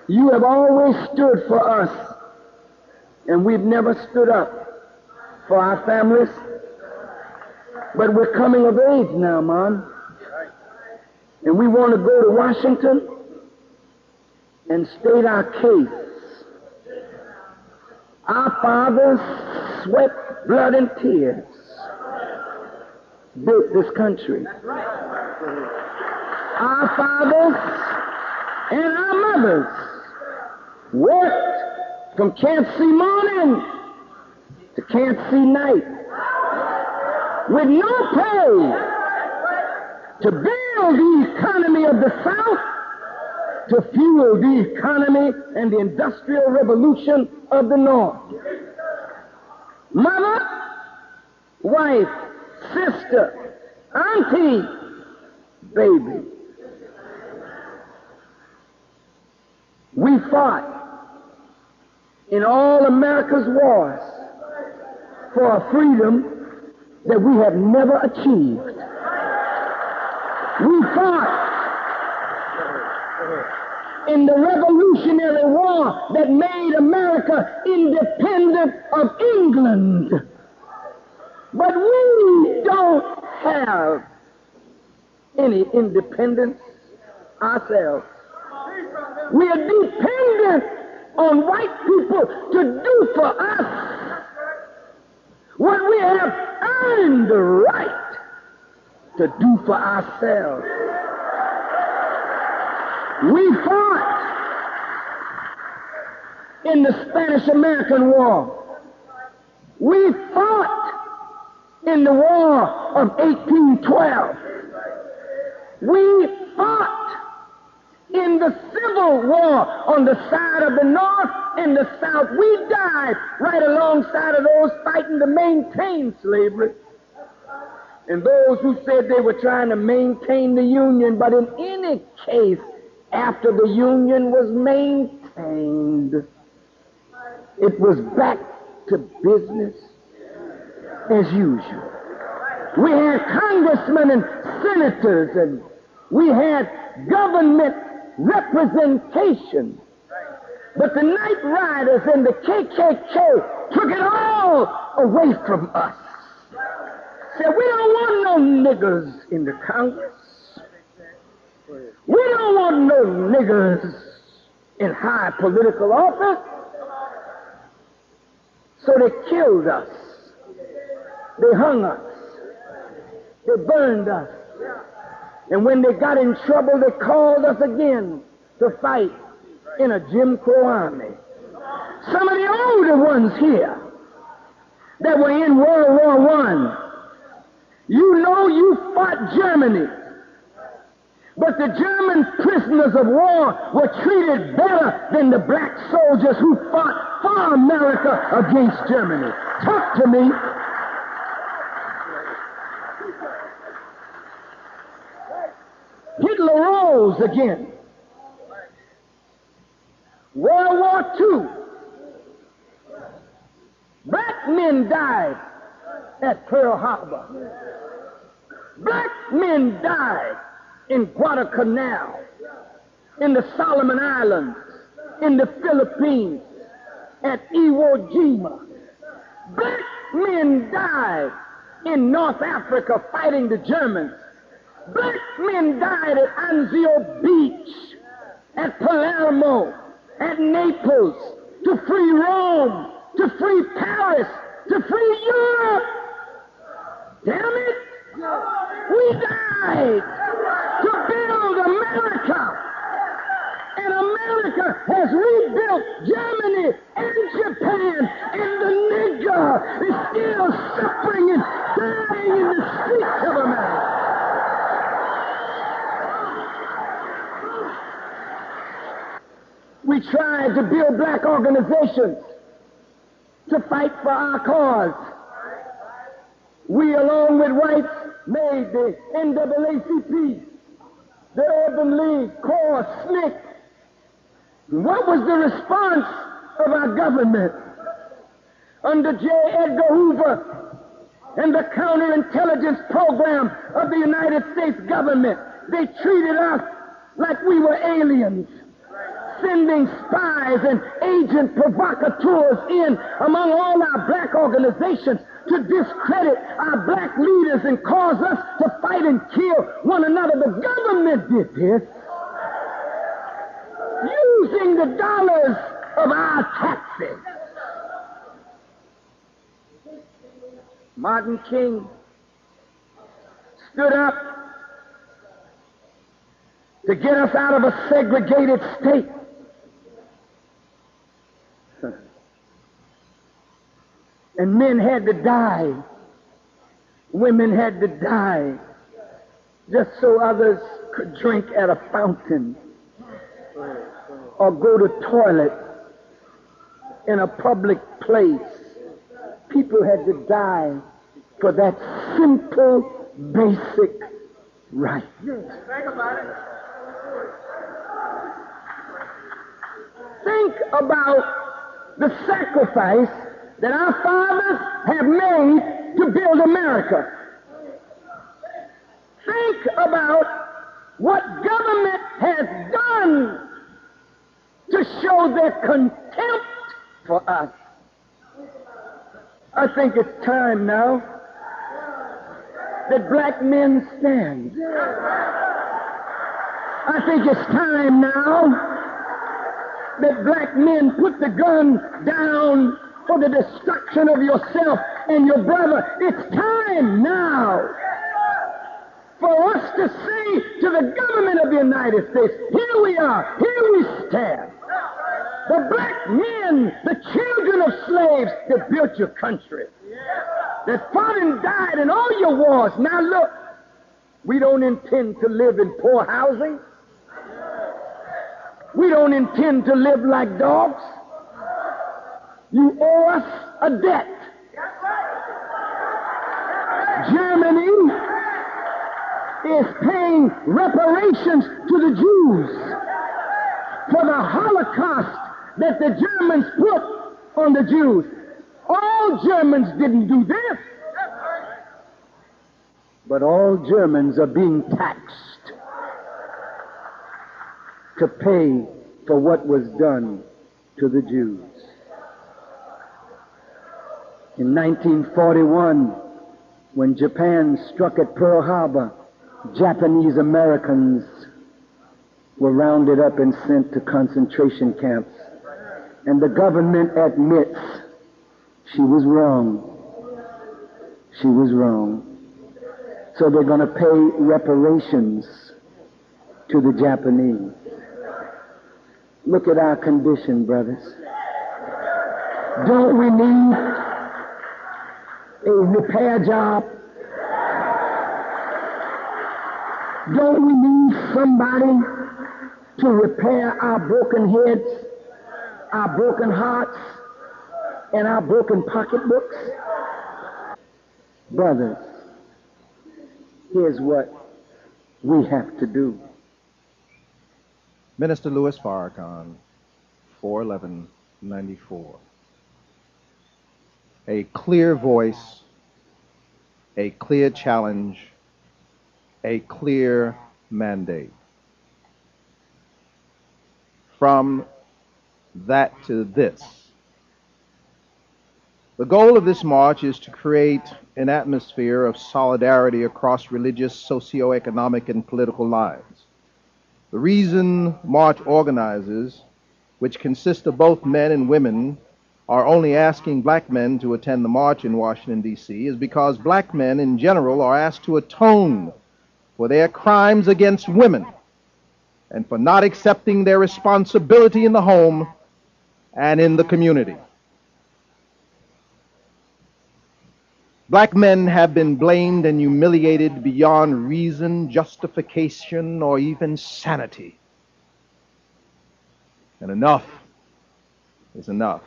You have always stood for us, and we've never stood up for our families. But we're coming of age now, man. And we want to go to Washington and state our case. Our fathers, sweat, blood, and tears built this country. Our fathers and our mothers worked from can't see morning to can't see night with no pay to build the economy of the South, to fuel the economy and the industrial revolution of the North. Mother, wife, sister, auntie, baby. We fought in all America's wars for a freedom that we have never achieved. We fought in the Revolutionary War that made America independent of England. But we don't have any independence ourselves. We are dependent on white people to do for us what we have earned the right to do for ourselves. We fought in the Spanish-American War. We fought in the War of 1812. We fought in the Civil War on the side of the North and the South. We died right alongside of those fighting to maintain slavery. And those who said they were trying to maintain the Union, but in any case, after the Union was maintained, it was back to business as usual. We had congressmen and senators, and we had government representation. But the Night Riders and the KKK took it all away from us. Said, we don't want no niggers in the Congress. We don't want no niggers in high political office. So they killed us. They hung us. They burned us. And when they got in trouble, they called us again to fight in a Jim Crow army. Some of the older ones here that were in World War I, you know you fought Germany. But the German prisoners of war were treated better than the black soldiers who fought for America against Germany. Talk to me. Hitler rose again. World War II. Black men died at Pearl Harbor. Black men died in Guadalcanal, in the Solomon Islands, in the Philippines, at Iwo Jima. Black men died in North Africa fighting the Germans. Black men died at Anzio Beach, at Palermo, at Naples, to free Rome, to free Paris, to free Europe. Damn it! We died to build America. And America has rebuilt Germany and Japan, and the nigger is still suffering and dying in the streets of America. We tried to build black organizations to fight for our cause. We, along with whites, made the NAACP, the Urban League, CORE, SNCC. What was the response of our government? Under J. Edgar Hoover and the counterintelligence program of the United States government, they treated us like we were aliens. sending spies and agent provocateurs in among all our black organizations to discredit our black leaders and cause us to fight and kill one another. The government did this using the dollars of our taxes. Martin King stood up to get us out of a segregated state. And men had to die. Women had to die just so others could drink at a fountain or go to toilet in a public place. People had to die for that simple, basic right. Think about it. Think about the sacrifice that our fathers have made to build America. Think about what government has done to show their contempt for us. I think it's time now that black men stand. I think it's time now that black men put the gun down for the destruction of yourself and your brother. It's time now for us to say to the government of the United States, here we are, here we stand. The black men, the children of slaves that built your country, that fought and died in all your wars. Now look, we don't intend to live in poor housing. We don't intend to live like dogs. You owe us a debt. Germany is paying reparations to the Jews for the Holocaust that the Germans put on the Jews. All Germans didn't do this, but all Germans are being taxed to pay for what was done to the Jews. In 1941, when Japan struck at Pearl Harbor, Japanese Americans were rounded up and sent to concentration camps. And the government admits she was wrong. She was wrong. So they're going to pay reparations to the Japanese. Look at our condition, brothers. Don't we need a repair job? Don't we need somebody to repair our broken heads, our broken hearts, and our broken pocketbooks? Brothers, here's what we have to do. Minister Louis Farrakhan, 4/11/94. A clear voice, a clear challenge, a clear mandate. From that to this. The goal of this march is to create an atmosphere of solidarity across religious, socioeconomic, and political lines. The reason march organizers, which consist of both men and women, are only asking black men to attend the march in Washington, D.C. is because black men in general are asked to atone for their crimes against women and for not accepting their responsibility in the home and in the community. Black men have been blamed and humiliated beyond reason, justification, or even sanity. And enough is enough.